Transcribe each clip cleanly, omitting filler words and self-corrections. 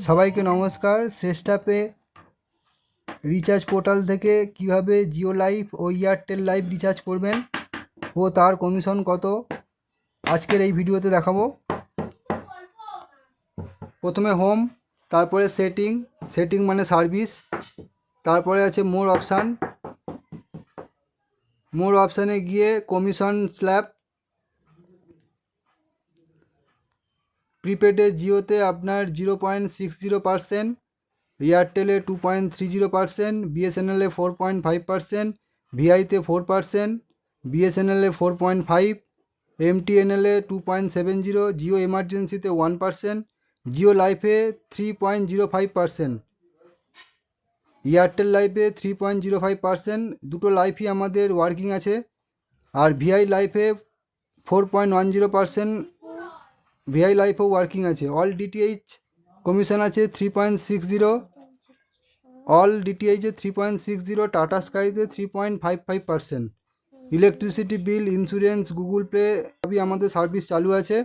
সবাইকে নমস্কার। শ্রেষ্ঠাপে recharge portal থেকে কিভাবে জিও লাইফ ও এয়ারটেল লাইফ রিচার্জ করবেন ও তার কমিশন কত আজকের এই ভিডিওতে দেখাবো। প্রথমে হোম, তারপরে সেটিং মানে সার্ভিস, তারপরে আছে মোর অপশানে গিয়ে কমিশন স্ল্যাব। প্রিপেডে জিওতে আপনার 0.60%, এয়ারটেলে 2.30%, বিএসএনএলে 4.5%, ভিআইতে 4%, বিএসএনএলে 4.5, এমটিএনএলে 2.70, জিও এমার্জেন্সিতে 1%, জিও লাইফে 3.05%, এয়ারটেল লাইফে 3.05%। দুটো লাইফই আমাদের ওয়ার্কিং আছে। আর ভিআই লাইফে 4.10%, ভিআই লাইফও ওয়ার্কিং আছে। অল ডিটিএইচ কমিশন আছে 3.60, অল ডিটিএইচে 3.60, টাটা স্কাইতে 3.55%। Electricity bill, insurance, Google Pay সবই আমাদের সার্ভিস চালু আছে।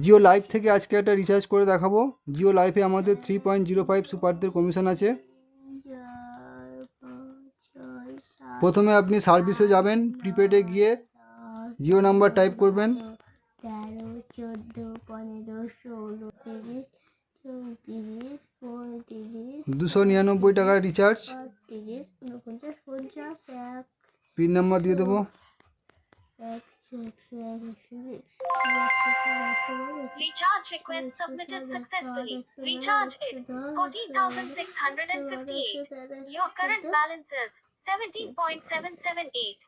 জিও লাইফ থেকে আজকে একটা রিচার্জ করে দেখাবো। জিও লাইফে আমাদের 3.05 সুপারদের কমিশন আছে। প্রথমে আপনি সার্ভিসে যাবেন, প্রিপেডে গিয়ে জিও নাম্বার টাইপ করবেন। 299 টাকার রিচার্জ। পিন নাম্বার দিয়ে দেবো। Recharge request submitted successfully. Recharge it 14,658. Your current balance is 17.778.